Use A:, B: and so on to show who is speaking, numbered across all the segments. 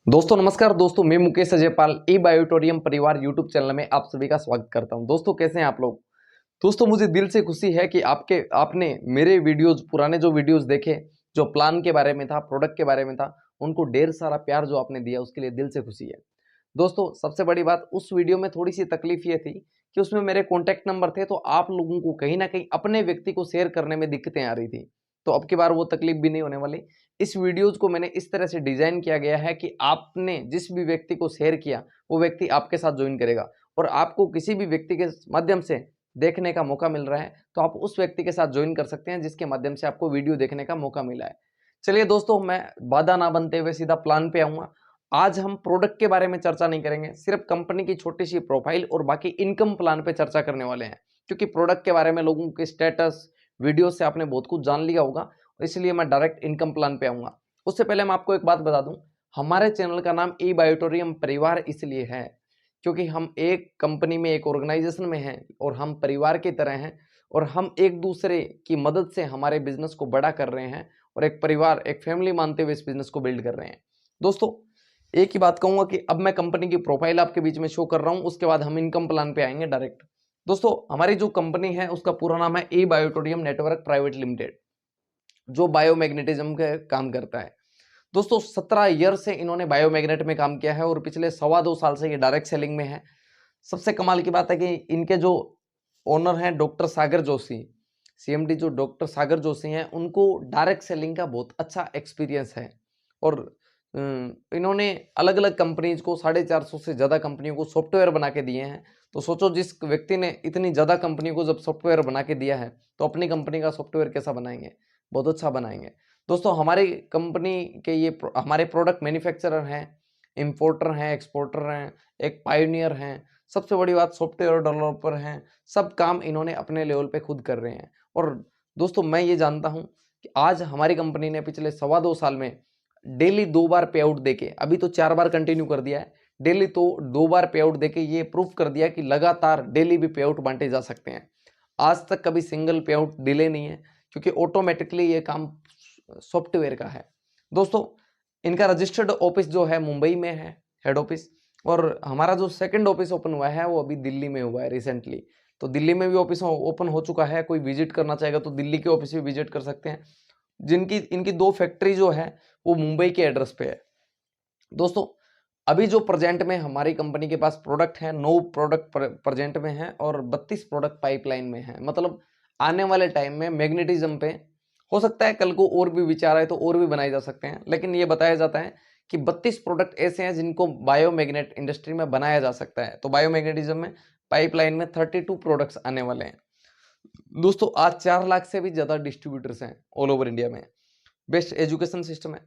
A: दोस्तों नमस्कार। दोस्तों मैं मुकेश अजयपाल ई बायोटोरियम परिवार यूट्यूब चैनल में आप सभी का स्वागत करता हूं। दोस्तों कैसे हैं आप लोग। दोस्तों मुझे दिल से खुशी है कि आपने मेरे वीडियोस पुराने जो वीडियोस देखे, जो प्लान के बारे में था, प्रोडक्ट के बारे में था, उनको ढेर सारा प्यार जो आपने दिया उसके लिए दिल से खुशी है। दोस्तों सबसे बड़ी बात, उस वीडियो में थोड़ी सी तकलीफ ये थी कि उसमें मेरे कॉन्टैक्ट नंबर थे, तो आप लोगों को कहीं ना कहीं अपने व्यक्ति को शेयर करने में दिक्कतें आ रही थी। तो अब की बार वो तकलीफ भी नहीं होने वाली। इस वीडियोज को मैंने इस तरह से डिजाइन किया गया है कि आपने जिस भी व्यक्ति को शेयर किया वो व्यक्ति आपके साथ ज्वाइन करेगा, और आपको किसी भी व्यक्ति के माध्यम से देखने का मौका मिल रहा है तो आप उस व्यक्ति के साथ ज्वाइन कर सकते हैं जिसके माध्यम से आपको वीडियो देखने का मौका मिला है। चलिए दोस्तों, मैं बाधा ना बनते हुए सीधा प्लान पे आऊंगा। आज हम प्रोडक्ट के बारे में चर्चा नहीं करेंगे, सिर्फ कंपनी की छोटी सी प्रोफाइल और बाकी इनकम प्लान पे चर्चा करने वाले हैं। क्योंकि प्रोडक्ट के बारे में लोगों के स्टेटस वीडियो से आपने बहुत कुछ जान लिया होगा, इसलिए मैं डायरेक्ट इनकम प्लान पे आऊंगा। उससे पहले मैं आपको एक बात बता दूं, हमारे चैनल का नाम ई बायोटोरियम परिवार इसलिए है क्योंकि हम एक कंपनी में, एक ऑर्गेनाइजेशन में हैं और हम परिवार की तरह हैं, और हम एक दूसरे की मदद से हमारे बिजनेस को बड़ा कर रहे हैं और एक परिवार, एक फैमिली मानते हुए इस बिजनेस को बिल्ड कर रहे हैं। दोस्तों एक ही बात कहूंगा कि अब मैं कंपनी की प्रोफाइल आपके बीच में शो कर रहा हूं, उसके बाद हम इनकम प्लान पे आएंगे डायरेक्ट। दोस्तों हमारी जो कंपनी है उसका पूरा नाम है ई बायोटोरियम नेटवर्क प्राइवेट लिमिटेड, जो बायोमैग्नेटिज्म का काम करता है। दोस्तों 17 ईयर से इन्होंने बायोमैग्नेट में काम किया है और पिछले 2.25 साल से ये डायरेक्ट सेलिंग में है। सबसे कमाल की बात है कि इनके जो ओनर हैं डॉक्टर सागर जोशी, सीएमडी जो डॉक्टर सागर जोशी हैं, उनको डायरेक्ट सेलिंग का बहुत अच्छा एक्सपीरियंस है। और इन्होंने अलग अलग कंपनीज को 450 से ज़्यादा कंपनियों को सॉफ्टवेयर बना के दिए हैं। तो सोचो, जिस व्यक्ति ने इतनी ज़्यादा कंपनियों को जब सॉफ्टवेयर बना के दिया है तो अपनी कंपनी का सॉफ्टवेयर कैसा बनाएंगे, बहुत अच्छा बनाएंगे। दोस्तों हमारी कंपनी के ये हमारे प्रोडक्ट मैन्युफैक्चरर हैं, इंपोर्टर हैं, एक्सपोर्टर हैं, एक पायोनियर हैं, सबसे बड़ी बात सॉफ्टवेयर डेवलपर हैं। सब काम इन्होंने अपने लेवल पे खुद कर रहे हैं। और दोस्तों मैं ये जानता हूं कि आज हमारी कंपनी ने पिछले 2.25 साल में डेली 2 बार पे आउट देके, अभी तो 4 बार कंटिन्यू कर दिया है, डेली तो 2 बार पे आउट देके ये प्रूफ कर दिया कि लगातार डेली भी पे आउट बांटे जा सकते हैं। आज तक कभी सिंगल पे आउट डिले नहीं है, क्योंकि ऑटोमेटिकली ये काम सॉफ्टवेयर का है। दोस्तों इनका रजिस्टर्ड ऑफिस जो है मुंबई में है, हेड ऑफिस। और हमारा जो सेकंड ऑफिस ओपन हुआ है वो अभी दिल्ली में हुआ है रिसेंटली। तो दिल्ली में भी ऑफिस ओपन हो चुका है, कोई विजिट करना चाहेगा तो दिल्ली के ऑफिस भी विजिट कर सकते हैं। जिनकी इनकी 2 फैक्ट्री जो है वो मुंबई के एड्रेस पे है। दोस्तों अभी जो प्रेजेंट में हमारी कंपनी के पास प्रोडक्ट है, 9 प्रोडक्ट प्रेजेंट में है और 32 प्रोडक्ट पाइपलाइन में है। मतलब आने वाले टाइम में मैग्नेटिज्म पे हो सकता है कल को और भी विचार आए तो और भी बनाए जा सकते हैं, लेकिन ये बताया जाता है कि 32 प्रोडक्ट ऐसे हैं जिनको बायोमैग्नेट इंडस्ट्री में बनाया जा सकता है। तो बायोमैग्नेटिज्म में पाइपलाइन में 32 प्रोडक्ट्स आने वाले हैं। दोस्तों आज 4 लाख से भी ज्यादा डिस्ट्रीब्यूटर्स हैं ऑल ओवर इंडिया में। बेस्ट एजुकेशन सिस्टम है।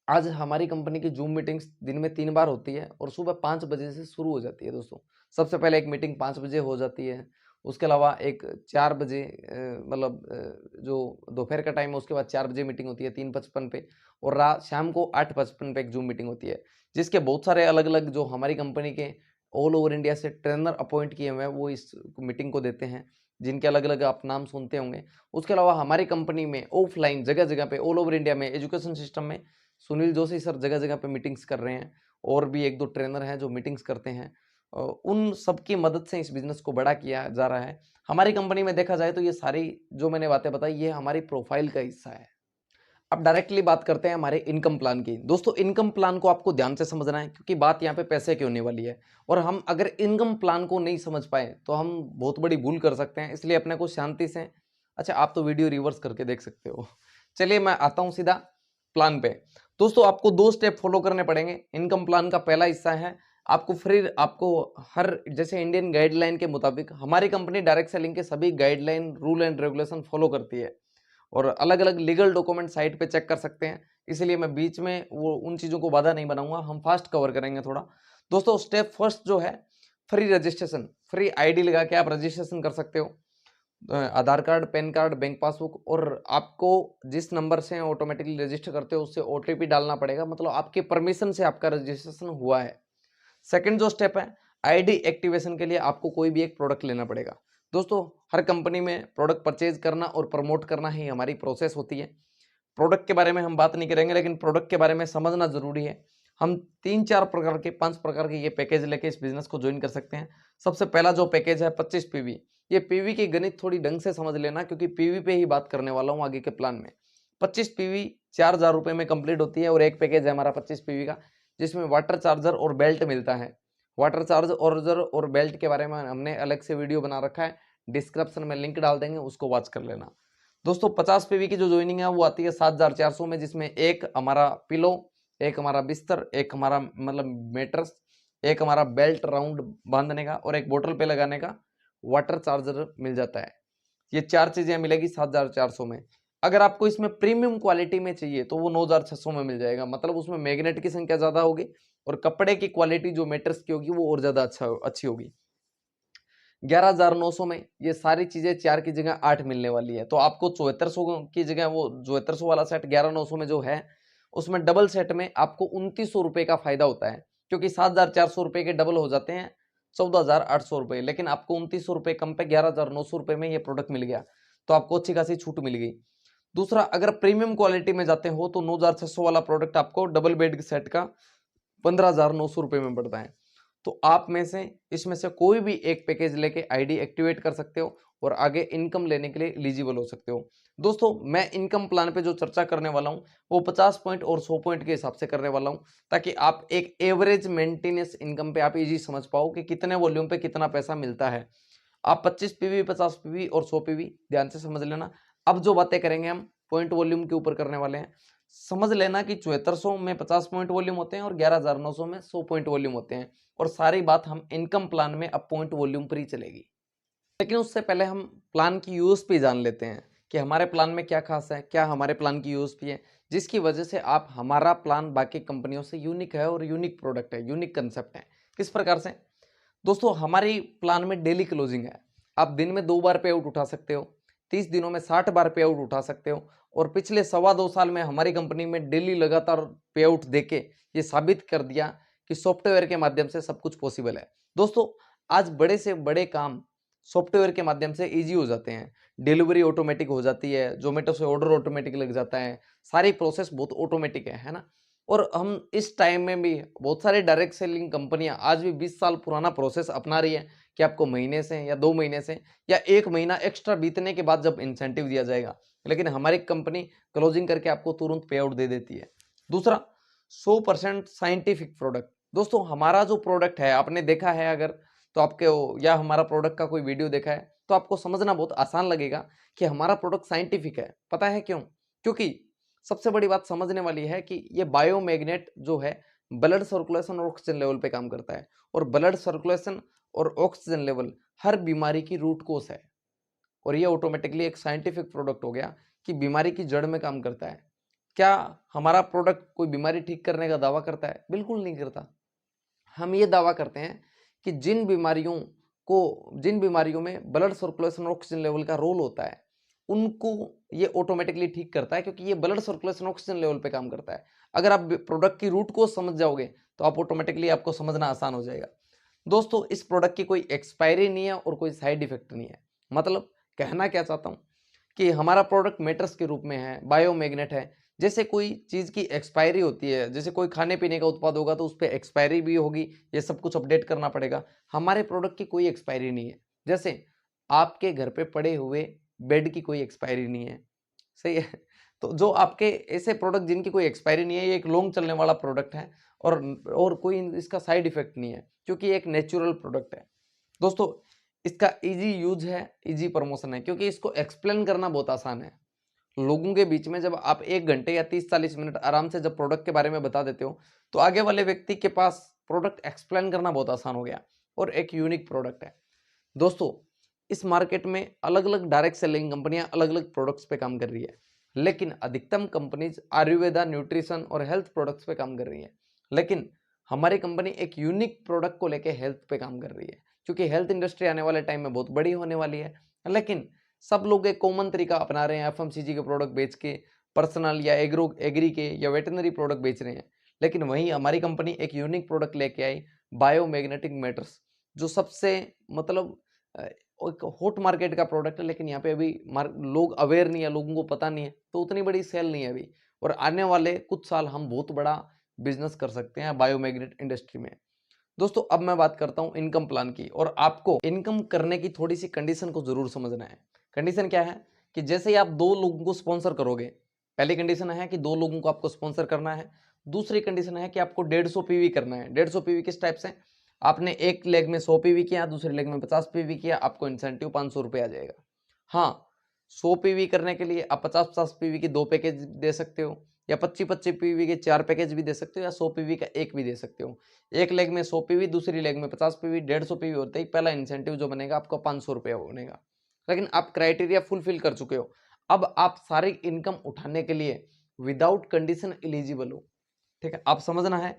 A: आज हमारी कंपनी की जूम मीटिंग्स दिन में 3 बार होती है और सुबह 5 बजे से शुरू हो जाती है। दोस्तों सबसे पहले एक मीटिंग 5 बजे हो जाती है, उसके अलावा एक 4 बजे जो दोपहर का टाइम है उसके बाद 4 बजे मीटिंग होती है 3:55 पे, और रात शाम को 8:55 पे एक जूम मीटिंग होती है, जिसके बहुत सारे अलग अलग जो हमारी कंपनी के ऑल ओवर इंडिया से ट्रेनर अपॉइंट किए हुए हैं वो इस मीटिंग को देते हैं, जिनके अलग अलग आप नाम सुनते होंगे। उसके अलावा हमारी कंपनी में ऑफलाइन जगह जगह पे ऑल ओवर इंडिया में एजुकेशन सिस्टम में सुनील जोशी सर जगह जगह पे मीटिंग्स कर रहे हैं, और भी 1-2 ट्रेनर हैं जो मीटिंग्स करते हैं। उन सबकी मदद से इस बिजनेस को बड़ा किया जा रहा है। हमारी कंपनी में देखा जाए तो ये सारी जो मैंने बातें बताई ये हमारी प्रोफाइल का हिस्सा है। अब डायरेक्टली बात करते हैं हमारे इनकम प्लान की। दोस्तों इनकम प्लान को आपको ध्यान से समझना है, क्योंकि बात यहाँ पे पैसे की होने वाली है, और हम अगर इनकम प्लान को नहीं समझ पाए तो हम बहुत बड़ी भूल कर सकते हैं। इसलिए अपने को शांति से, अच्छा आप तो वीडियो रिवर्स करके देख सकते हो। चलिए मैं आता हूँ सीधा प्लान पे। दोस्तों आपको 2 स्टेप फॉलो करने पड़ेंगे। इनकम प्लान का पहला हिस्सा है, आपको हर जैसे इंडियन गाइडलाइन के मुताबिक हमारी कंपनी डायरेक्ट सेलिंग के सभी guideline, rule and regulation follow करती है, और अलग अलग लीगल डॉक्यूमेंट साइट पे चेक कर सकते हैं। इसलिए मैं बीच में वो उन चीज़ों को बाधा नहीं बनाऊंगा, हम फास्ट कवर करेंगे थोड़ा। दोस्तों स्टेप फर्स्ट जो है, फ्री रजिस्ट्रेशन, फ्री आईडी लगा के आप रजिस्ट्रेशन कर सकते हो। Aadhaar card, PAN card, bank passbook, और आपको जिस नंबर से ऑटोमेटिकली रजिस्टर करते हो उससे ओटीपी डालना पड़ेगा, मतलब आपके परमिशन से आपका रजिस्ट्रेशन हुआ है। सेकंड जो स्टेप है, आईडी एक्टिवेशन के लिए आपको कोई भी एक प्रोडक्ट लेना पड़ेगा। दोस्तों हर कंपनी में प्रोडक्ट परचेज करना और प्रमोट करना ही हमारी प्रोसेस होती है। प्रोडक्ट के बारे में हम बात नहीं करेंगे, लेकिन प्रोडक्ट के बारे में समझना जरूरी है। हम 3-4 प्रकार के 5 प्रकार के ये पैकेज लेके इस बिजनेस को ज्वाइन कर सकते हैं। सबसे पहला जो पैकेज है 25 पीवी। ये पीवी की गणित थोड़ी ढंग से समझ लेना, क्योंकि पीवी पे ही बात करने वाला हूँ आगे के प्लान में। 25 पीवी 4000 रुपये में कंप्लीट होती है और एक पैकेज है हमारा 25 पीवी का, जिसमें वाटर चार्जर और बेल्ट मिलता है। वाटर चार्जर और बेल्ट के बारे में हमने अलग से वीडियो बना रखा है, डिस्क्रिप्शन में लिंक डाल देंगे, उसको वॉच कर लेना। दोस्तों 50 पीवी की जो ज्वाइनिंग है वो आती है 7400 में, जिसमें एक हमारा पिलो, एक हमारा बिस्तर, एक हमारा मतलब मेट्रेस, एक हमारा बेल्ट राउंड बांधने का और एक बोतल पे लगाने का वाटर चार्जर मिल जाता है। ये 4 चीजें मिलेगी 7400 में। अगर आपको इसमें प्रीमियम क्वालिटी में चाहिए तो वो 9600 में मिल जाएगा, मतलब उसमें मैग्नेट की संख्या ज्यादा होगी और कपड़े की क्वालिटी जो मेट्रेस की होगी वो और ज्यादा अच्छी होगी। 11900 में ये सारी चीजें 4 की जगह 8 मिलने वाली है, तो आपको 7400 की जगह वो 7400 वाला सेट 11900 में जो है उसमें डबल सेट में आपको 2900 रुपए का फायदा होता है, क्योंकि 7400 रुपए के डबल हो जाते हैं 14800 रुपए, लेकिन आपको 2900 रुपए कम पे 11900 रुपए में ये प्रोडक्ट मिल गया, तो आपको अच्छी खासी छूट मिल गई। दूसरा, अगर प्रीमियम क्वालिटी में जाते हो तो 9600 वाला प्रोडक्ट आपको डबल बेड सेट का 15900 रुपए में पड़ता है। तो आप में से इसमें से कोई भी एक पैकेज लेके आईडी एक्टिवेट कर सकते हो और आगे इनकम लेने के लिए एलिजिबल हो सकते हो। दोस्तों मैं इनकम प्लान पे जो चर्चा करने वाला हूँ वो 50 पॉइंट और 100 पॉइंट के हिसाब से करने वाला हूँ, ताकि आप एक एवरेज मेंटेनेंस इनकम पे आप इजी समझ पाओ कि कितने वॉल्यूम पे कितना पैसा मिलता है। आप 25 पीवी, 50 पीवी और 100 पीवी ध्यान से समझ लेना। अब जो बातें करेंगे हम पॉइंट वॉल्यूम के ऊपर करने वाले हैं। समझ लेना कि 7400 में 50 पॉइंट वॉल्यूम होते हैं और 11900 में 100 पॉइंट वॉल्यूम होते हैं, और सारी बात हम इनकम प्लान में अब पॉइंट वॉल्यूम पर ही चलेगी। लेकिन उससे पहले हम प्लान की यूएसपी जान लेते हैं कि हमारे प्लान में क्या खास है, क्या हमारे प्लान की यूएसपी है, जिसकी वजह से आप हमारा प्लान बाकी कंपनियों से यूनिक है और यूनिक प्रोडक्ट है, यूनिक कंसेप्ट है। किस प्रकार से दोस्तों, हमारी प्लान में डेली क्लोजिंग है। आप दिन में 2 बार पे आउट उठा सकते हो, 30 दिनों में 60 बार पे आउट उठा सकते हो, और पिछले 2.25 साल में हमारी कंपनी में डेली लगातार पे आउट देके ये साबित कर दिया कि सॉफ्टवेयर के माध्यम से सब कुछ पॉसिबल है। दोस्तों आज बड़े से बड़े काम सॉफ्टवेयर के माध्यम से इजी हो जाते हैं। डिलीवरी ऑटोमेटिक हो जाती है, जोमेटो से ऑर्डर ऑटोमेटिक लग जाता है, सारी प्रोसेस बहुत ऑटोमेटिक है ना। और हम इस टाइम में भी बहुत सारे डायरेक्ट सेलिंग कंपनियां आज भी 20 साल पुराना प्रोसेस अपना रही है कि आपको महीने से या 2 महीने से या 1 महीना एक्स्ट्रा बीतने के बाद जब इंसेंटिव दिया जाएगा, लेकिन हमारी कंपनी क्लोजिंग करके आपको तुरंत पे आउट दे देती है। दूसरा, 100% साइंटिफिक प्रोडक्ट। दोस्तों हमारा जो प्रोडक्ट है आपने देखा है अगर, तो आपके या हमारा प्रोडक्ट का कोई वीडियो देखा है तो आपको समझना बहुत आसान लगेगा कि हमारा प्रोडक्ट साइंटिफिक है। पता है क्यों? क्योंकि सबसे बड़ी बात समझने वाली है कि ये बायोमैग्नेट जो है ब्लड सर्कुलेशन और ऑक्सीजन लेवल पे काम करता है, और ब्लड सर्कुलेशन और ऑक्सीजन लेवल हर बीमारी की रूट कोस है, और ये ऑटोमेटिकली एक साइंटिफिक प्रोडक्ट हो गया कि बीमारी की जड़ में काम करता है। क्या हमारा प्रोडक्ट कोई बीमारी ठीक करने का दावा करता है? बिल्कुल नहीं करता। हम ये दावा करते हैं कि जिन बीमारियों में ब्लड सर्कुलेशन और ऑक्सीजन लेवल का रोल होता है उनको ये ऑटोमेटिकली ठीक करता है, क्योंकि ये ब्लड सर्कुलेशन ऑक्सीजन लेवल पे काम करता है। अगर आप प्रोडक्ट की रूट को समझ जाओगे तो आप ऑटोमेटिकली आपको समझना आसान हो जाएगा। दोस्तों इस प्रोडक्ट की कोई एक्सपायरी नहीं है और कोई साइड इफेक्ट नहीं है। मतलब कहना क्या चाहता हूँ कि हमारा प्रोडक्ट मेटर्स के रूप में है, बायोमैग्नेट है। जैसे कोई चीज़ की एक्सपायरी होती है, जैसे कोई खाने पीने का उत्पाद होगा तो उस पर एक्सपायरी भी होगी, ये सब कुछ अपडेट करना पड़ेगा। हमारे प्रोडक्ट की कोई एक्सपायरी नहीं है। जैसे आपके घर पे पड़े हुए बेड की कोई एक्सपायरी नहीं है, सही है। तो जो आपके ऐसे प्रोडक्ट जिनकी कोई एक्सपायरी नहीं है, ये एक लॉन्ग चलने वाला प्रोडक्ट है, और कोई इसका साइड इफेक्ट नहीं है, क्योंकि ये एक नेचुरल प्रोडक्ट है। दोस्तों इसका इजी यूज है, इजी प्रमोशन है, क्योंकि इसको एक्सप्लेन करना बहुत आसान है। लोगों के बीच में जब आप 1 घंटे या 30-40 मिनट आराम से जब प्रोडक्ट के बारे में बता देते हो तो आगे वाले व्यक्ति के पास प्रोडक्ट एक्सप्लेन करना बहुत आसान हो गया, और एक यूनिक प्रोडक्ट है। दोस्तों इस मार्केट में अलग अलग डायरेक्ट सेलिंग कंपनियां अलग अलग प्रोडक्ट्स पे काम कर रही है, लेकिन अधिकतम कंपनीज आयुर्वेदा, न्यूट्रिशन और हेल्थ प्रोडक्ट्स पे काम कर रही है। लेकिन हमारी कंपनी एक यूनिक प्रोडक्ट को लेकर हेल्थ पे काम कर रही है, क्योंकि हेल्थ इंडस्ट्री आने वाले टाइम में बहुत बड़ी होने वाली है। लेकिन सब लोग एक कॉमन तरीका अपना रहे हैं, एफएमसीजी के प्रोडक्ट बेच के, पर्सनल या एग्री के या वेटनरी प्रोडक्ट बेच रहे हैं। लेकिन वहीं हमारी कंपनी एक यूनिक प्रोडक्ट लेके आई, बायोमैग्नेटिक मैटर्स, जो सबसे मतलब एक हॉट मार्केट का प्रोडक्ट है, लेकिन यहाँ पे अभी लोग अवेयर नहीं है, लोगों को पता नहीं है, तो उतनी बड़ी सेल नहीं है अभी। और आने वाले कुछ साल हम बहुत बड़ा बिजनेस कर सकते हैं बायोमैग्नेट इंडस्ट्री में। दोस्तों अब मैं बात करता हूं इनकम प्लान की, और आपको इनकम करने की थोड़ी सी कंडीशन को जरूर समझना है। कंडीशन क्या है कि जैसे ही आप 2 लोगों को स्पॉन्सर करोगे, पहली कंडीशन है कि 2 लोगों को आपको स्पॉन्सर करना है। दूसरी कंडीशन है कि आपको 150 पीवी करना है। 150 पीवी किस टाइप से, आपने एक लेग में 100 पीवी किया, दूसरे लेग में 50 पीवी किया, आपको इंसेंटिव 500 रुपये आ जाएगा। हाँ, 100 पीवी करने के लिए आप 50-50 पीवी की 2 पैकेज दे सकते हो, या 25-25 पीवी के 4 पैकेज भी दे सकते हो, या 100 पीवी का एक भी दे सकते हो। एक लेग में 100 पीवी, दूसरी लेग में 50 पीवी, 150 पीवी होते ही पहला इंसेंटिव जो बनेगा आपका 500 रुपये बनेगा। लेकिन आप क्राइटेरिया फुलफिल कर चुके हो, अब आप सारी इनकम उठाने के लिए विदाउट कंडीशन एलिजिबल हो। ठीक है, आप समझना है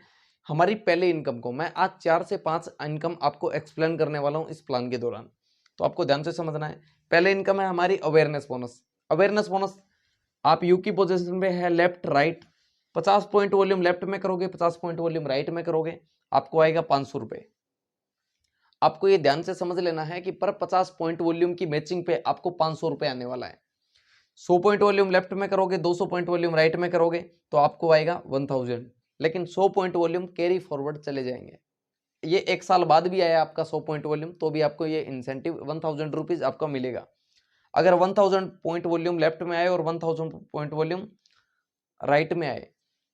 A: हमारी पहले इनकम को। मैं आज 4 से 5 इनकम आपको एक्सप्लेन करने वाला हूं इस प्लान के दौरान, तो आपको ध्यान से समझना है। पहले इनकम है हमारी अवेयरनेस बोनस। अवेयरनेस बोनस, आप यू की पोजीशन पे है left right, 50 point volume left में करोगे, 50 पॉइंट वॉल्यूम राइट में करोगे, आपको आएगा 500 रुपए। आपको ये ध्यान से समझ लेना है कि पर 50 पॉइंट वॉल्यूम की मैचिंग पे आपको 500 रुपए आने वाला है। 100 पॉइंट वॉल्यूम लेफ्ट में करोगे, 200 पॉइंट वॉल्यूम राइट में करोगे तो आपको आएगा 1000। लेकिन 100 पॉइंट वॉल्यूम कैरी फॉरवर्ड चले जाएंगे। ये 1 साल बाद भी आया आपका 100 पॉइंट वॉल्यूम, तो भी आपको ये इंसेंटिव 1000 रुपीज आपका मिलेगा। अगर 1000 पॉइंट वॉल्यूम लेफ्ट में आए और 1000 पॉइंट वॉल्यूम राइट में आए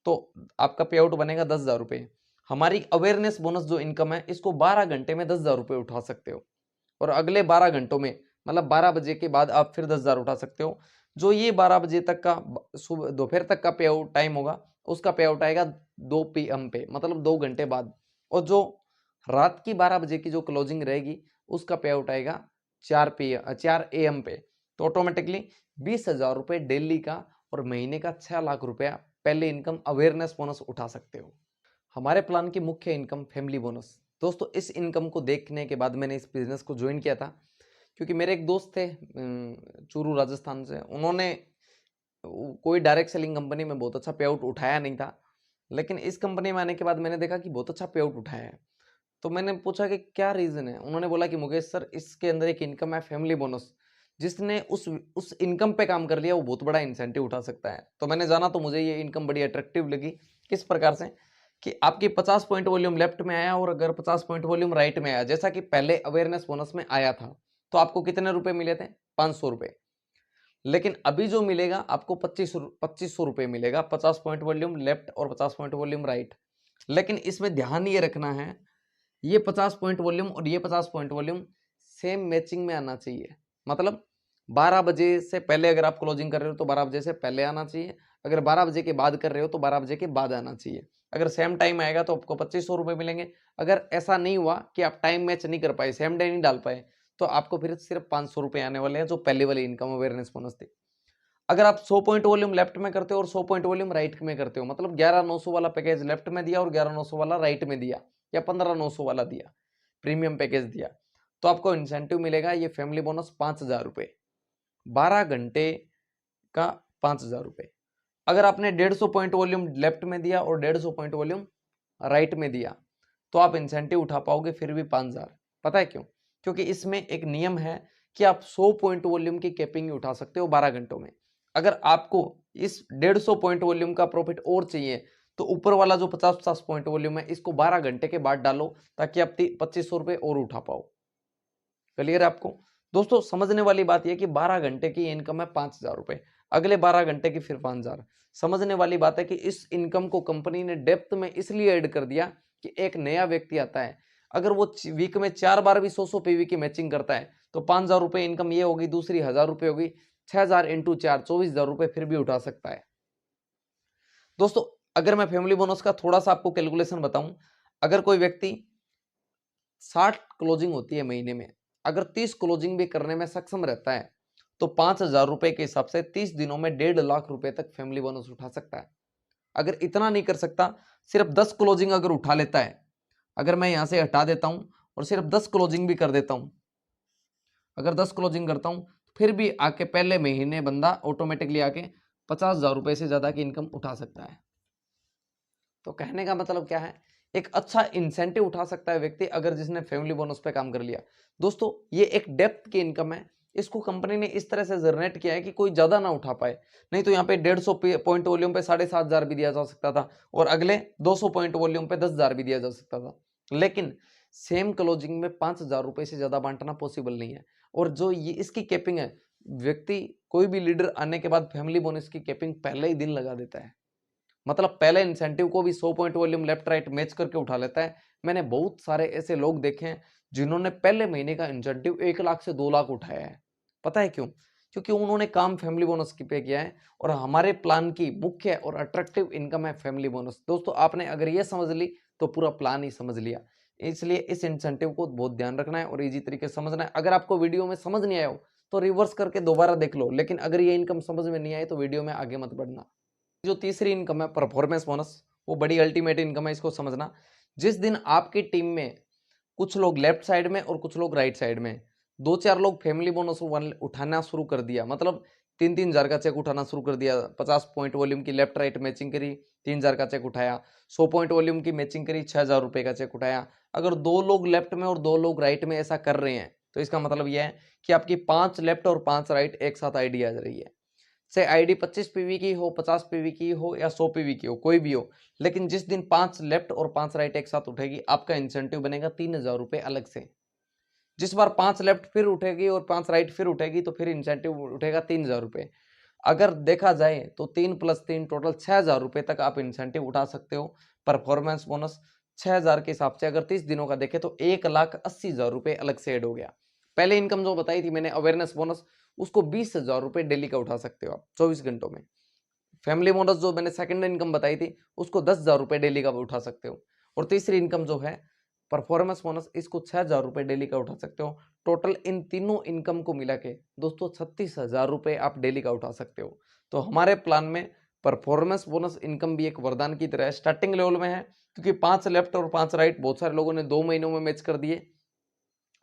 A: तो आपका पे आउट बनेगा 10,000 रुपये। हमारी अवेयरनेस बोनस जो इनकम है, इसको 12 घंटे में 10,000 रुपये उठा सकते हो, और अगले 12 घंटों में मतलब 12 बजे के बाद आप फिर 10,000 उठा सकते हो। जो ये 12 बजे तक का सुबह दोपहर तक का पे आउट टाइम होगा, उसका पे आउट आएगा 2 PM पे, मतलब 2 घंटे बाद। और जो रात की 12 बजे की जो क्लोजिंग रहेगी, उसका पे आउट आएगा 4 AM पे। तो ऑटोमेटिकली 20,000 रुपये डेली का और महीने का 6 लाख रुपया पहले इनकम अवेयरनेस बोनस उठा सकते हो। हमारे प्लान की मुख्य इनकम फैमिली बोनस। दोस्तों इस इनकम को देखने के बाद मैंने इस बिजनेस को ज्वाइन किया था, क्योंकि मेरे एक दोस्त थे चूरू राजस्थान से, उन्होंने कोई डायरेक्ट सेलिंग कंपनी में बहुत अच्छा पे आउट उठाया नहीं था, लेकिन इस कंपनी में आने के बाद मैंने देखा कि बहुत अच्छा पे आउट उठाया है। तो मैंने पूछा कि क्या रीज़न है। उन्होंने बोला कि मुकेश सर, इसके अंदर एक इनकम है फैमिली बोनस, जिसने उस इनकम पे काम कर लिया वो बहुत बड़ा इंसेंटिव उठा सकता है। तो मैंने जाना तो मुझे ये इनकम बड़ी अट्रैक्टिव लगी। किस प्रकार से कि आपकी 50 पॉइंट वॉल्यूम लेफ्ट में आया और अगर 50 पॉइंट वॉल्यूम राइट में आया, जैसा कि पहले अवेयरनेस बोनस में आया था, तो आपको कितने रुपए मिले थे, 500 रुपए। लेकिन अभी जो मिलेगा आपको 2500 रुपये मिलेगा, 50 पॉइंट वॉल्यूम लेफ्ट और 50 पॉइंट वॉल्यूम राइट। लेकिन इसमें ध्यान ये रखना है, ये 50 पॉइंट वॉल्यूम और ये 50 पॉइंट वॉल्यूम सेम मैचिंग में आना चाहिए। मतलब 12 बजे से पहले अगर आप क्लोजिंग कर रहे हो तो 12 बजे से पहले आना चाहिए, अगर 12 बजे के बाद कर रहे हो तो 12 बजे के बाद आना चाहिए। अगर सेम टाइम आएगा तो आपको 2500 रुपये मिलेंगे। अगर ऐसा नहीं हुआ कि आप टाइम मैच नहीं कर पाए, सेम डे नहीं डाल पाए, तो आपको फिर सिर्फ 500 रुपये आने वाले हैं, जो पहले वाली इनकम अवेयरनेस बोनस थी। अगर आप 100 पॉइंट वॉल्यूम लेफ्ट में करते हो और 100 पॉइंट वॉल्यूम राइट में करते हो, मतलब 11,900 वाला पैकेज लेफ्ट में दिया और 11,900 वाला राइट में दिया, या 15,900 वाला दिया, प्रीमियम पैकेज दिया, तो आपको इंसेंटिव मिलेगा ये फैमिली बोनस 5,000 रुपये, 12 घंटे का 5,000 रुपये। अगर आपने 150 पॉइंट वॉल्यूम लेफ्ट में दिया और 150 पॉइंट वॉल्यूम राइट में दिया, तो आप इंसेंटिव उठा पाओगे फिर भी 5,000। पता है क्यों? क्योंकि इसमें एक नियम है कि आप 100 पॉइंट वॉल्यूम की कैपिंग उठा सकते हो 12 घंटों में। अगर आपको इस 150 पॉइंट वॉल्यूम का प्रॉफिट और चाहिए, तो ऊपर वाला जो 50-50 पॉइंट वॉल्यूम है, इसको 12 घंटे के बाद डालो, ताकि आप 2500 रुपये और उठा पाओ। क्लियर है आपको? दोस्तों समझने वाली बात यह कि 12 घंटे की इनकम है 5,000 रुपये, अगले 12 घंटे की फिर 5,000। समझने वाली बात है कि इस इनकम को कंपनी ने डेप्थ में इसलिए ऐड कर दिया कि एक नया व्यक्ति आता है, अगर वो वीक में 4 बार भी 100 पीवी की मैचिंग करता है, तो 5,000 रुपये इनकम ये होगी, दूसरी 1,000 रुपये होगी, 6,000 इंटू 4, 24,000 रुपये फिर भी उठा सकता है। दोस्तों अगर मैं फैमिली बोनस का थोड़ा सा आपको कैलकुलेशन बताऊं, अगर कोई व्यक्ति 60 क्लोजिंग होती है महीने में, अगर 30 क्लोजिंग भी करने में सक्षम रहता है, तो 5,000 रुपए के हिसाब से 30 दिनों में 1.5 लाख रुपए तक फैमिली बोनस उठा सकता है। अगर इतना नहीं कर सकता, सिर्फ 10 क्लोजिंग अगर उठा लेता है, अगर मैं यहां से हटा देता हूं और सिर्फ 10 क्लोजिंग भी कर देता हूं, अगर 10 क्लोजिंग करता हूं, फिर भी आके पहले महीने बंदा ऑटोमेटिकली आके 50,000 रुपए से ज्यादा की इनकम उठा सकता है। तो कहने का मतलब क्या है, एक अच्छा इंसेंटिव उठा सकता है व्यक्ति, अगर जिसने फैमिली बोनस पे काम कर लिया। दोस्तों ये एक डेप्थ की इनकम है, इसको कंपनी ने इस तरह से जनरेट किया है कि कोई ज्यादा ना उठा पाए। नहीं तो यहाँ पे 150 पॉइंट वॉल्यूम पे 7,500 भी दिया जा सकता था और अगले 200 पॉइंट वॉल्यूम पे 10,000 भी दिया जा सकता था, लेकिन सेम क्लोजिंग में 5,000 रुपए से ज्यादा बांटना पॉसिबल नहीं है। और जो ये इसकी कैपिंग है, व्यक्ति कोई भी लीडर आने के बाद फैमिली बोनस की कैपिंग पहले ही दिन लगा देता है, मतलब पहले इंसेंटिव को भी 100 point volume left right match करके उठा लेता है। मैंने बहुत सारे ऐसे लोग देखे हैं जिन्होंने पहले महीने का इंसेंटिव 1 लाख से 2 लाख उठाया है। पता है क्यों? क्योंकि उन्होंने काम फैमिली बोनस की पे किया है और हमारे प्लान की मुख्य और अट्रैक्टिव इनकम है फैमिली बोनस। दोस्तों आपने अगर ये समझ ली तो पूरा प्लान ही समझ लिया। इसलिए इस इंसेंटिव को बहुत ध्यान रखना है और इजी तरीके से समझना है। अगर आपको वीडियो में समझ नहीं आया हो तो रिवर्स करके दोबारा देख लो, लेकिन अगर ये इनकम समझ में नहीं आई तो वीडियो में आगे मत बढ़ना। जो तीसरी इनकम है परफॉर्मेंस बोनस, वो बड़ी अल्टीमेट इनकम है, इसको समझना। जिस दिन आपकी टीम में कुछ लोग लेफ्ट साइड में और कुछ लोग राइट साइड में, 2-4 लोग फैमिली बोनस उठाना शुरू कर दिया, मतलब 3-3 हज़ार का चेक उठाना शुरू कर दिया, 50 पॉइंट वॉल्यूम की लेफ्ट राइट मैचिंग करी, 3,000 का चेक उठाया, 100 पॉइंट वॉल्यूम की मैचिंग करी, 6,000 रुपए का चेक उठाया। अगर 2 लोग लेफ्ट में और 2 लोग राइट में ऐसा कर रहे हैं तो इसका मतलब यह है कि आपकी 5 लेफ्ट और 5 राइट एक साथ आईडी आ रही है। से आईडी 25 पीवी की हो, 50 पीवी की हो या 100 पीवी की हो, कोई भी हो, लेकिन जिस दिन 5 लेफ्ट और 5 राइट एक साथ उठेगी आपका इंसेंटिव बनेगा 3,000 रुपए अलग से। जिस बार 5 लेफ्ट फिर उठेगी और 5 राइट फिर उठेगी तो फिर इंसेंटिव उठेगा 3,000 रुपए। अगर देखा जाए तो 3 + 3 टोटल 6,000 रुपए तक आप इंसेंटिव उठा सकते हो। परफॉर्मेंस बोनस 6,000 के हिसाब से अगर 30 दिनों का देखें तो 1,80,000 रुपए अलग से ऐड हो गया। पहले इनकम जो बताई थी मैंने अवेयरनेस बोनस, उसको 20,000 रुपए डेली का उठा सकते हो आप 24 घंटों में। फैमिली बोनस जो मैंने सेकंड इनकम बताई थी उसको 10,000 रुपए डेली का उठा सकते हो। और तीसरी इनकम जो है परफॉर्मेंस बोनस, इसको 6,000 रुपए डेली का उठा सकते हो। टोटल इन तीनों इनकम को मिला के दोस्तों 36,000 रुपए आप डेली का उठा सकते हो। तो हमारे प्लान में परफॉर्मेंस बोनस इनकम भी एक वरदान की तरह है। स्टार्टिंग लेवल में है क्योंकि 5 लेफ्ट और 5 राइट बहुत सारे लोगों ने 2 महीनों में मैच कर दिए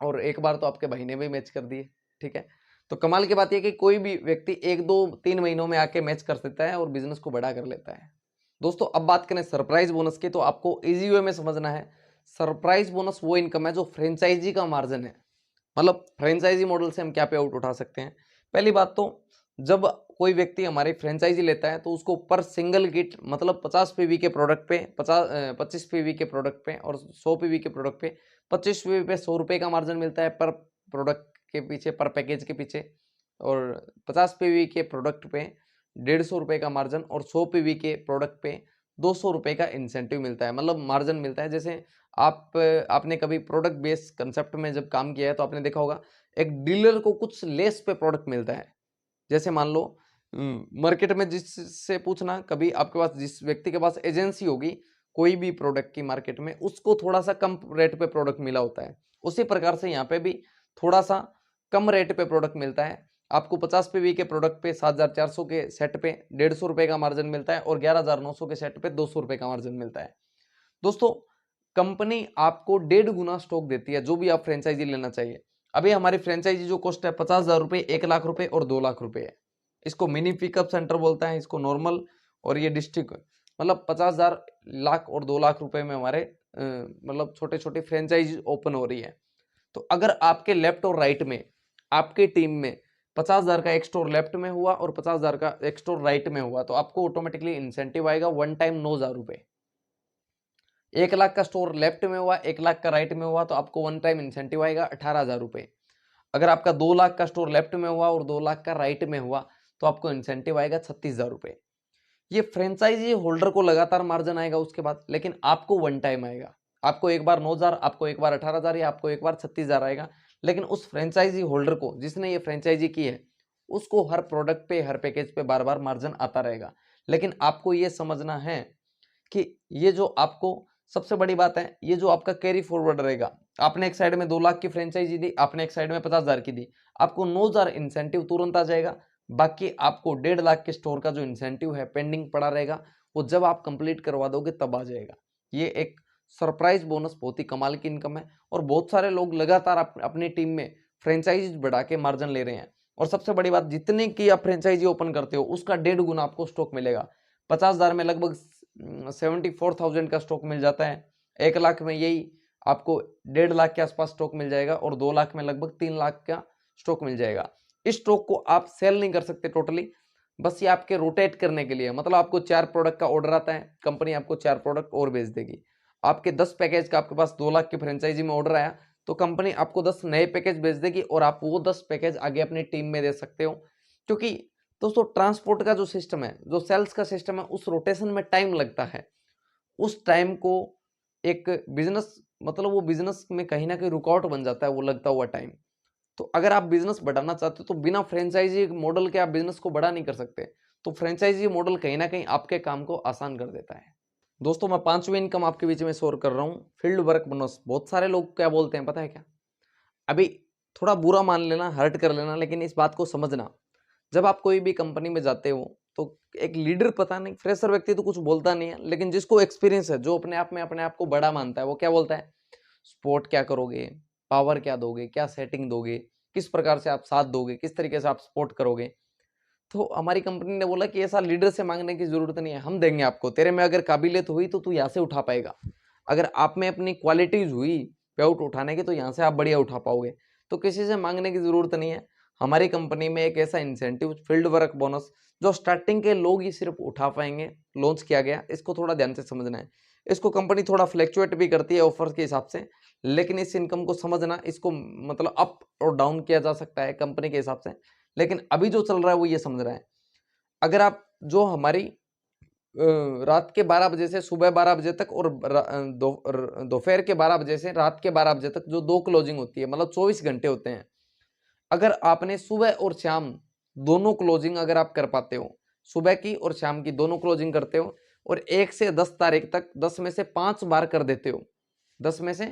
A: और एक बार तो आपके भाई ने भी मैच कर दिए। ठीक है, तो कमाल की बात यह कि कोई भी व्यक्ति 1, 2, 3 महीनों में आके मैच कर सकता है और बिजनेस को बड़ा कर लेता है। दोस्तों अब बात करें सरप्राइज बोनस की, तो आपको इजी वे में समझना है। सरप्राइज बोनस वो इनकम है जो फ्रेंचाइजी का मार्जिन है, मतलब फ्रेंचाइजी मॉडल से हम क्या पे आउट उठा सकते हैं। पहली बात तो जब कोई व्यक्ति हमारी फ्रेंचाइजी लेता है तो उसको पर सिंगल किट, मतलब 50 पीवी के प्रोडक्ट पे 25 पीवी के प्रोडक्ट पे और 100 पीवी के प्रोडक्ट पे 25 पीवी पे 100 रुपए का मार्जिन मिलता है पर प्रोडक्ट के पीछे, पर पैकेज के पीछे। और 50 पीवी के प्रोडक्ट पे 150 रुपए का मार्जिन और 100 पीवी के प्रोडक्ट पे 200 रुपए का इंसेंटिव मिलता है, मतलब मार्जिन मिलता है। जैसे आपने कभी प्रोडक्ट बेस्ड कंसेप्ट में जब काम किया है तो आपने देखा होगा एक डीलर को कुछ लेस पे प्रोडक्ट मिलता है। जैसे मान लो मार्केट में जिससे पूछना, कभी आपके पास जिस व्यक्ति के पास एजेंसी होगी कोई भी प्रोडक्ट की मार्केट में, उसको थोड़ा सा कम रेट पे प्रोडक्ट मिला होता है। उसी प्रकार से यहाँ पे भी थोड़ा सा कम रेट पे प्रोडक्ट मिलता है। आपको 50 पीवी के प्रोडक्ट पे 7,400 के सेट पे 150 रुपए का मार्जिन मिलता है और 11,900 के सेट पे 200 रुपए का मार्जिन मिलता है। दोस्तों कंपनी आपको 1.5 गुना स्टॉक देती है जो भी आप फ्रेंचाइजी लेना चाहिए। अभी हमारी फ्रेंचाइजी जो कॉस्ट है 50,000 रुपए, 1 लाख रुपए और 2 लाख रुपए है। इसको मिनी पिकअप सेंटर बोलता है, इसको नॉर्मल और ये डिस्ट्रिक्ट, मतलब 50,000, लाख और 2 लाख रुपए में हमारे मतलब छोटे छोटे फ्रेंचाइजी ओपन हो रही है। तो अगर आपके लेफ्ट और राइट में आपके टीम में 50,000 का एक स्टोर लेफ्ट में हुआ और 50,000 का एक स्टोर राइट में हुआ तो आपको ऑटोमेटिकली इंसेंटिव आएगा वन टाइम 9,000 रुपए। 1 लाख का स्टोर लेफ्ट में हुआ, 1 लाख का राइट में हुआ तो आपको वन टाइम इंसेंटिव आएगा 18,000 रुपए। अगर आपका 2 लाख का स्टोर लेफ्ट में हुआ और 2 लाख का राइट में हुआ तो आपको इंसेंटिव आएगा 36,000 रुपए। ये फ्रेंचाइजी होल्डर को लगातार मार्जिन आएगा उसके बाद, लेकिन आपको वन टाइम आएगा। आपको एक बार 9,000, आपको एक बार 18,000 या आपको एक बार 36,000 आएगा, लेकिन उस फ्रेंचाइजी होल्डर को जिसने ये फ्रेंचाइजी की है उसको हर प्रोडक्ट पे, हर पैकेज पे बार बार मार्जिन आता रहेगा। लेकिन आपको ये समझना है कि ये जो आपको सबसे बड़ी बात है, ये जो आपका कैरी फॉरवर्ड रहेगा, आपने एक साइड में 2 लाख की फ्रेंचाइजी दी, आपने एक साइड में 50,000 की दी, आपको 9,000 इंसेंटिव तुरंत आ जाएगा। बाकी आपको 1.5 लाख के स्टोर का जो इंसेंटिव है पेंडिंग पड़ा रहेगा, वो जब आप कंप्लीट करवा दोगे तब आ जाएगा। ये एक सरप्राइज बोनस बहुत ही कमाल की इनकम है और बहुत सारे लोग लगातार अपनी टीम में फ्रेंचाइजी बढ़ा के मार्जिन ले रहे हैं। और सबसे बड़ी बात, जितने की आप फ्रेंचाइजी ओपन करते हो उसका 1.5 गुना आपको स्टॉक मिलेगा। 50,000 में लगभग 74,000 का स्टॉक मिल जाता है। 1 लाख में यही आपको 1.5 लाख के आसपास स्टॉक मिल जाएगा और 2 लाख में लगभग 3 लाख का स्टॉक मिल जाएगा। इस स्टॉक को आप सेल नहीं कर सकते टोटली, बस ये आपके रोटेट करने के लिए, मतलब आपको 4 प्रोडक्ट का ऑर्डर आता है, कंपनी आपको 4 प्रोडक्ट और भेज देगी। आपके 10 पैकेज का आपके पास 2 लाख की फ्रेंचाइजी में ऑर्डर आया तो कंपनी आपको 10 नए पैकेज भेज देगी और आप वो 10 पैकेज आगे अपनी टीम में दे सकते हो। क्योंकि दोस्तों ट्रांसपोर्ट का जो सिस्टम है, जो सेल्स का सिस्टम है, उस रोटेशन में टाइम लगता है। उस टाइम को एक बिजनेस, मतलब वो बिजनेस में कहीं ना कहीं रुकावट बन जाता है वो लगता हुआ टाइम। तो अगर आप बिजनेस बढ़ाना चाहते हो तो बिना फ्रेंचाइजी मॉडल के आप बिजनेस को बड़ा नहीं कर सकते। तो फ्रेंचाइजी मॉडल कहीं ना कहीं आपके काम को आसान कर देता है। दोस्तों मैं 5वीं इनकम आपके बीच में शेयर कर रहा हूँ, फील्ड वर्क बोनस। बहुत सारे लोग क्या बोलते हैं पता है क्या? अभी थोड़ा बुरा मान लेना, हर्ट कर लेना, लेकिन इस बात को समझना, जब आप कोई भी कंपनी में जाते हो तो एक लीडर, पता नहीं फ्रेशर व्यक्ति तो कुछ बोलता नहीं है, लेकिन जिसको एक्सपीरियंस है, जो अपने आप में अपने आप को बड़ा मानता है, वो क्या बोलता है? सपोर्ट क्या करोगे, पावर क्या दोगे, क्या सेटिंग दोगे, किस प्रकार से आप साथ दोगे, किस तरीके से आप सपोर्ट करोगे। तो हमारी कंपनी ने बोला कि ऐसा लीडर से मांगने की जरूरत नहीं है, हम देंगे आपको। तेरे में अगर काबिलियत हुई तो तू यहाँ से उठा पाएगा, अगर आप में अपनी क्वालिटीज हुई पे आउट उठाने की तो यहाँ से आप बढ़िया उठा पाओगे। तो किसी से मांगने की जरूरत नहीं है। हमारी कंपनी में एक ऐसा इंसेंटिव फील्ड वर्क बोनस जो स्टार्टिंग के लोग ही सिर्फ उठा पाएंगे, लॉन्च किया गया। इसको थोड़ा ध्यान से समझना है। इसको कंपनी थोड़ा फ्लैक्चुएट भी करती है ऑफर के हिसाब से, लेकिन इस इनकम को समझना, इसको मतलब अप और डाउन किया जा सकता है कंपनी के हिसाब से, लेकिन अभी जो चल रहा है वो ये समझ रहा है। अगर आप जो हमारी रात के 12 बजे से सुबह 12 बजे तक और दोपहर के 12 बजे से रात के 12 बजे तक जो 2 क्लोजिंग होती है, मतलब 24 घंटे होते हैं। अगर आपने सुबह और शाम दोनों क्लोजिंग अगर आप कर पाते हो, सुबह की और शाम की दोनों क्लोजिंग करते हो और 1 से 10 तारीख तक 10 में से 5 बार कर देते हो, 10 में से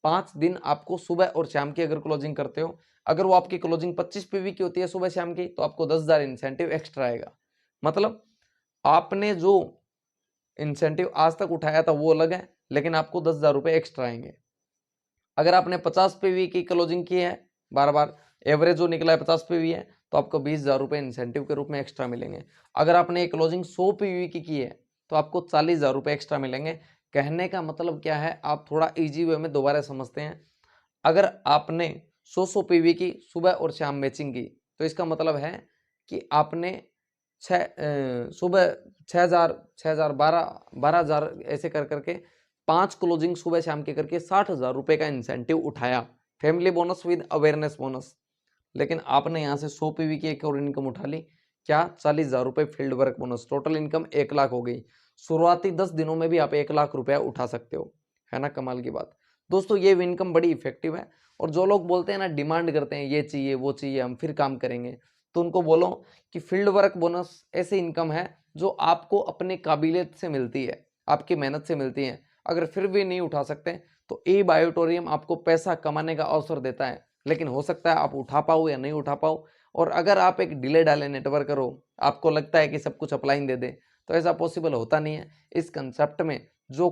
A: 5 दिन आपको सुबह और शाम की अगर क्लोजिंग करते हो, अगर वो आपकी क्लोजिंग 25 पीवी की होती है सुबह शाम की, तो आपको 10,000 इंसेंटिव एक्स्ट्रा आएगा। मतलब आपने जो इंसेंटिव आज तक उठाया था वो अलग है, लेकिन आपको 10,000 रुपये एक्स्ट्रा आएंगे। अगर आपने 50 पीवी की क्लोजिंग की है, बार बार एवरेज जो निकला है 50 पीवी है, तो आपको 20,000 रुपये इंसेंटिव के रूप में एक्स्ट्रा मिलेंगे। अगर आपने क्लोजिंग 100 पीवी की है तो आपको 40,000 रुपये एक्स्ट्रा मिलेंगे। कहने का मतलब क्या है, आप थोड़ा इजी वे में दोबारा समझते हैं। अगर आपने 100 पीवी की सुबह और शाम मैचिंग की, तो इसका मतलब है कि आपने सुबह 6,000 6,000 12,000 ऐसे कर करके 5 क्लोजिंग सुबह शाम के करके 60,000 रुपये का इंसेंटिव उठाया, family bonus with awareness bonus. लेकिन आपने यहाँ से 100 पीवी की एक और इनकम उठा ली, क्या? 40,000 रुपये field work bonus. Total income 1 lakh हो गई। शुरुआती 10 दिनों में भी आप 1 लाख रुपया उठा सकते हो, है ना कमाल की बात। दोस्तों ये इनकम बड़ी इफेक्टिव है। और जो लोग बोलते हैं ना, डिमांड करते हैं ये चाहिए वो चाहिए, हम फिर काम करेंगे, तो उनको बोलो कि फील्ड वर्क बोनस ऐसी इनकम है जो आपको अपने काबिलियत से मिलती है, आपकी मेहनत से मिलती है। अगर फिर भी नहीं उठा सकते तो ई बायोटोरियम आपको पैसा कमाने का अवसर देता है, लेकिन हो सकता है आप उठा पाओ या नहीं उठा पाओ। और अगर आप एक डिले डाले नेटवर्क करो, आपको लगता है कि सब कुछ अपलाइन दे दे, तो ऐसा पॉसिबल होता नहीं है। इस कंसेप्ट में जो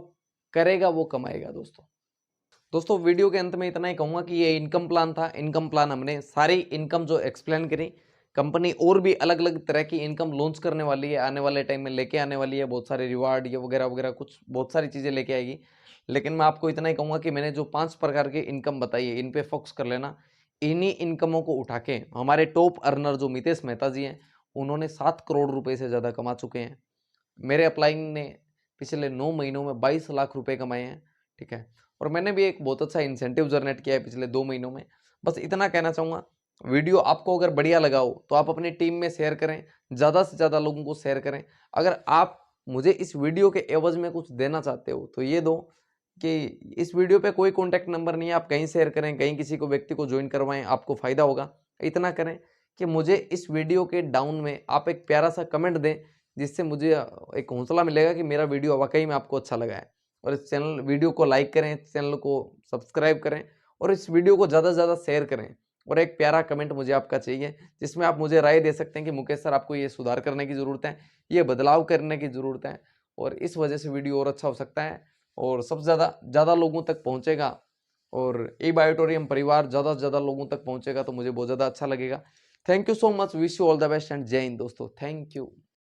A: करेगा वो कमाएगा। दोस्तों वीडियो के अंत में इतना ही कहूँगा कि ये इनकम प्लान था। इनकम प्लान हमने सारी इनकम जो एक्सप्लेन करी, कंपनी और भी अलग अलग तरह की इनकम लॉन्च करने वाली है, आने वाले टाइम में लेके आने वाली है। बहुत सारे रिवार्ड ये वगैरह वगैरह कुछ बहुत सारी चीज़ें लेके आएगी। लेकिन मैं आपको इतना ही कहूँगा कि मैंने जो 5 प्रकार की इनकम बताई है, इन पे फोकस कर लेना। इन्हीं इनकमों को उठा के हमारे टॉप अर्नर जो मितेश मेहता जी हैं, उन्होंने 7 करोड़ रुपये से ज़्यादा कमा चुके हैं। मेरे अपलाइन ने पिछले 9 महीनों में 22 लाख रुपए कमाए हैं, ठीक है। और मैंने भी एक बहुत अच्छा इंसेंटिव जनरेट किया है पिछले 2 महीनों में। बस इतना कहना चाहूँगा, वीडियो आपको अगर बढ़िया लगा हो तो आप अपनी टीम में शेयर करें, ज़्यादा से ज़्यादा लोगों को शेयर करें। अगर आप मुझे इस वीडियो के एवज में कुछ देना चाहते हो तो ये दो कि इस वीडियो पे कोई कॉन्टैक्ट नंबर नहीं है, आप कहीं शेयर करें, कहीं किसी को व्यक्ति को ज्वाइन करवाएं, आपको फ़ायदा होगा। इतना करें कि मुझे इस वीडियो के डाउन में आप एक प्यारा सा कमेंट दें, जिससे मुझे एक हौसला मिलेगा कि मेरा वीडियो वाकई में आपको अच्छा लगा है। और इस चैनल वीडियो को लाइक करें, चैनल को सब्सक्राइब करें और इस वीडियो को ज़्यादा से ज़्यादा शेयर करें। और एक प्यारा कमेंट मुझे आपका चाहिए, जिसमें आप मुझे राय दे सकते हैं कि मुकेश सर आपको ये सुधार करने की ज़रूरत है, ये बदलाव करने की ज़रूरत है, और इस वजह से वीडियो और अच्छा हो सकता है और सबसे ज़्यादा लोगों तक पहुँचेगा। और ई बायोटोरियम परिवार ज़्यादा से ज़्यादा लोगों तक पहुँचेगा तो मुझे बहुत ज़्यादा अच्छा लगेगा। Thank you so much, wish you all the best and जय हिंद दोस्तों, थैंक यू।